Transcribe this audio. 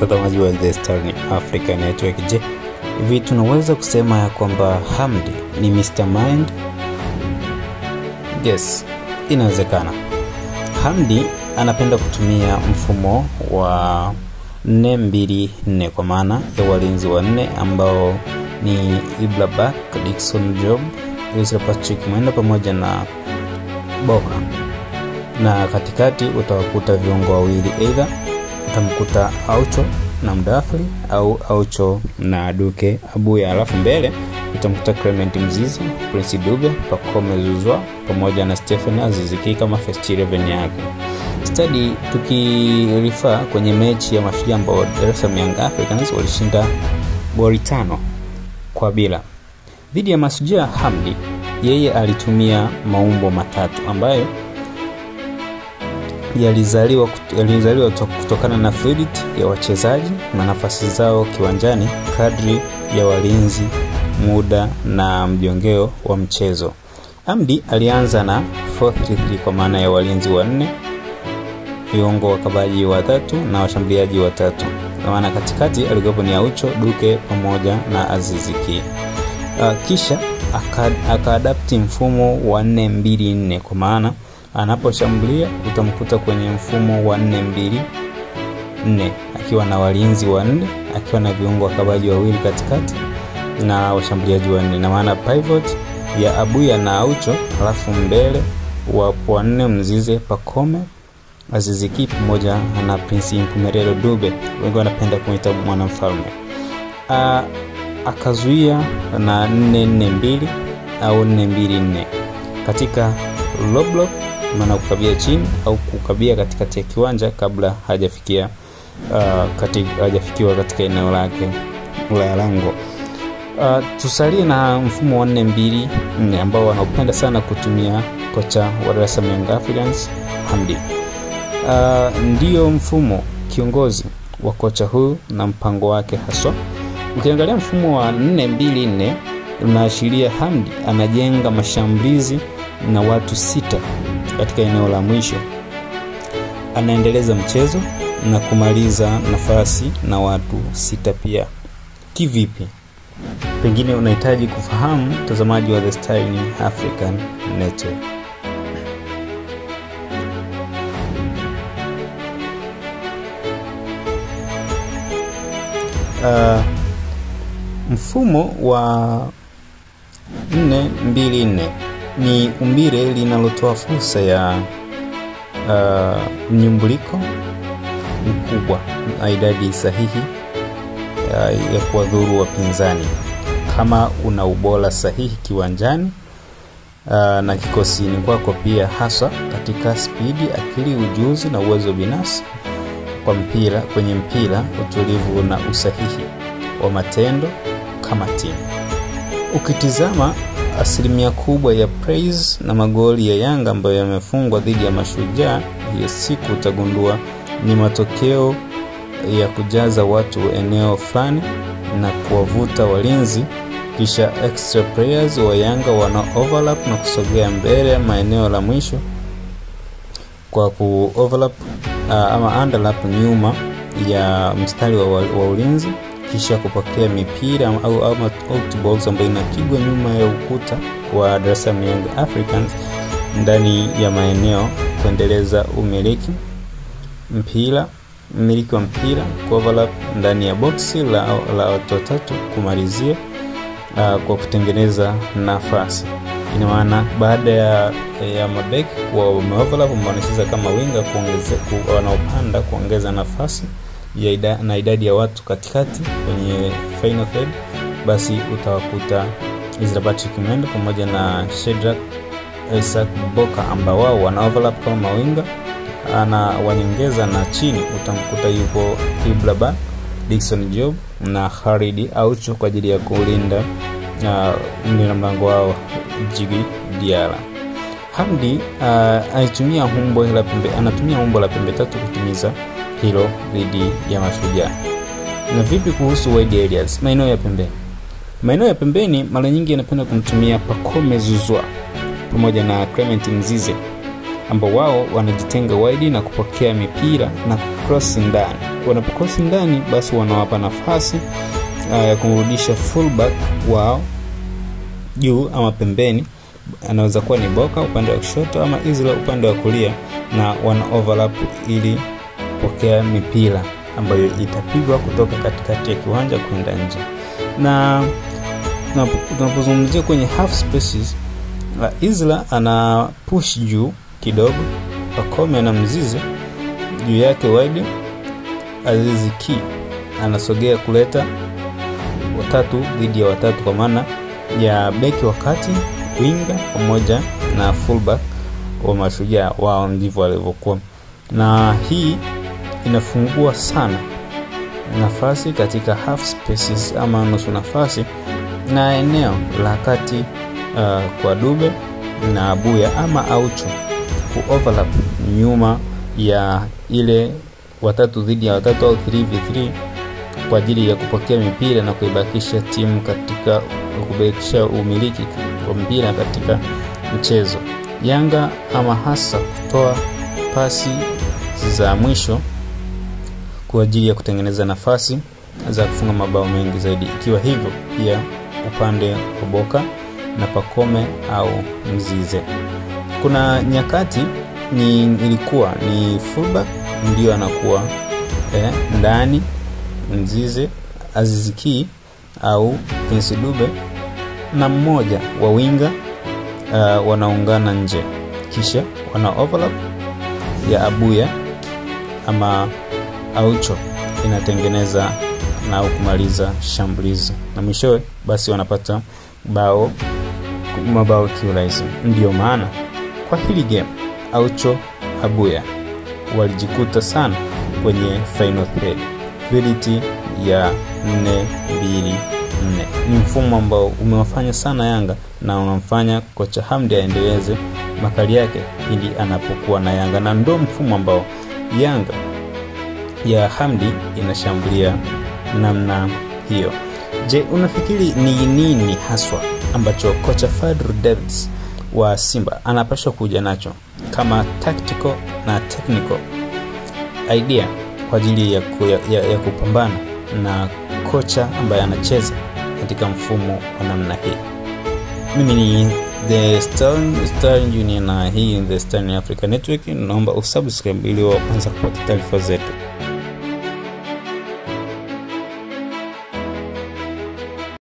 mtazamaji wa The Star Africa Network. Je, hivi tunaweza kusema ya kwamba Hamdi ni Mr. Mind? Yes, inawezekana. Hamdi anapenda kutumia mfumo wa 4-2-4 kwa maana ya walinzi wanne ambao ni Ibra Baka, Dickson Job, Ezra Patrick Mwenda pamoja na Boka. Na katikati utawakuta viungo wawili, either utamkuta Aucho na Mdafri au Aucho na Duke Abuya, alafu mbele utamkuta Clement Mzize, Prince Dube, Pacome Zouzoua pamoja na Stephen Aziz Ki kama first 11 yake. Study tukirifa kwenye mechi ya Mashujaa ambao Dar es Salaam Young Africans walishinda goli 5-0 dhidi ya Mashujaa. Hamdi yeye alitumia maumbo matatu ambayo yalizaliwa kutokana na fluidity ya wachezaji na nafasi zao kiwanjani kadri ya walinzi, muda na mjongeo wa mchezo. Hamdi alianza na 4-3-3 kwa maana ya walinzi wanne, viungo wakabaji watatu na washambuliaji watatu. Na maana katikati alikuwa ni Aucho, Duke pamoja na Aziz Ki. Kisha akaadapti mfumo wa 4-2-4 kwa maana anaposhambulia utamkuta kwenye mfumo wa 4-2-4 akiwa na walinzi wanne, akiwa na viungo wakabaji wawili katikati na washambuliaji wanne. Na maana pivot ya Abuya na Aucho, alafu mbele wapo wanne Mzize, Pacome, Aziz Ki pamoja na Prince Impumelelo Dube, wengi wanapenda kumuita mwanamfalme. Akazuia na 4-4-2 au 4-2-4 katika low block, maana kukabia chini au kukabia katikati ya kiwanja kabla hajafikiwa katika eneo lake la lango. Tusalie na mfumo wa 4-2-4 ambao wanaopenda sana kutumia kocha wa Dar es Salaam Young Africans Hamdi. Ndio mfumo kiongozi wa kocha huyu na mpango wake haswa. Ukiangalia mfumo wa 4-2-4 unaashiria Hamdi anajenga mashambulizi na watu 6 katika eneo la mwisho. Anaendeleza mchezo na kumaliza nafasi na watu 6 pia. Kivipi? Pengine unahitaji kufahamu, mtazamaji wa The Star African Network. Mfumo wa 4-2-4 ni umbile linalotoa fursa ya mnyumbuliko mkubwa na idadi sahihi ya kuwadhuru wapinzani kama una ubora sahihi kiwanjani na kikosini kwako pia, hasa katika spidi, akili, ujuzi na uwezo binafsi kwenye mpira, utulivu na usahihi wa matendo kama timu. Ukitizama asilimia kubwa ya praise na magoli ya Yanga ambayo yamefungwa dhidi ya Mashujaa hiyo siku, utagundua ni matokeo ya kujaza watu eneo fulani na kuwavuta walinzi, kisha extra players wa Yanga wana overlap na kusogea mbele maeneo la mwisho kwa ku overlap ama underlap nyuma ya mstari wa ulinzi, kisha kupokea mipira au outballs ambayo inapigwa nyuma ya ukuta wa Dar es Salaam Young Africans ndani ya maeneo, kuendeleza umiliki wa mpira, overlap ndani ya boxi la watu watatu, kumalizia kwa kutengeneza nafasi. Ina maana baada ya mabeki wa overlap wanacheza kama winga, wanaopanda kuongeza nafasi na idadi ya watu katikati kwenye final third, basi utawakuta Ezra Patrick Mwenda pamoja na Shedrack Isaac Boka ambao wao wana overlap kama mawinga na wanyongeza, na chini utamkuta yupo Ibra Baka, Dickson Job na Khalid Aucho kwa ajili ya kulinda mlinda mlango wao Djigui Diarra. Hamdi anatumia umbo la pembe tatu kutimiza hilo dhidi ya Mashujaa. Na vipi kuhusu wide areas, maeneo ya pembeni? Maeneo ya pembeni mara nyingi yanapenda kumtumia Pacome Zouzoua pamoja na Clement Mzize ambao wao wanajitenga wide na kupokea mipira na cross ndani. Wanapocross ndani, basi wanawapa nafasi ya kumrudisha fullback wao juu ama pembeni. Anaweza kuwa ni Boka upande wa kushoto ama Isla upande wa kulia, na wana overlap ili kupokea mipira ambayo itapigwa kutoka katikati ya kiwanja kwenda nje. Na tunapozungumzia kwenye half spaces, Isla ana push juu kidogo, Pacome na Mzize juu yake wide. Aziz Ki anasogea kuleta watatu dhidi ya watatu, kwa maana ya beki wakati, winga pamoja na fullback wa Mashujaa. Wao ndivyo walivyokuwa, na hii inafungua sana nafasi katika half spaces ama nusu nafasi na eneo la kati kwa Dube na Abuya ama Aucho ku overlap nyuma ya ile watatu dhidi ya watatu au 3v3 kwa ajili ya kupokea mipira na kuibakisha timu katika kubakisha umiliki wa mpira katika mchezo. Yanga ama hasa kutoa pasi za mwisho kwa ajili ya kutengeneza nafasi za kufunga mabao mengi zaidi. Ikiwa hivyo pia upande wa Boka na Pacome au Mzize. Kuna nyakati ilikuwa ni fullback ndio anakuwa ndani, Mzize, Aziz Ki au Prince Dube, na mmoja wa winga wanaungana nje, kisha wana overlap ya Abuya ama Aucho inatengeneza na kumaliza shambulizi, na mwishowe basi wanapata mabao kiurahisi. Ndio maana kwa hili game Aucho, Abuya walijikuta sana kwenye final third, fidelity ya 4-2-4. Ni mfumo ambao umewafanya sana Yanga na unamfanya kocha Hamdi aendeleze makali yake ili anapokuwa na Yanga, na ndio mfumo ambao Yanga ya Hamdi inashambulia namna hiyo. Je, unafikiri ni nini haswa ambacho kocha Fadlu Davids wa Simba anapaswa kuja nacho kama tactical na technical idea kwa ajili ya kupambana na kocha ambaye anacheza katika mfumo wa namna hii? Mimi ni The Star Junior na hii The Star Africa Network. Naomba usubscribe ili uanze kupata taarifa zetu.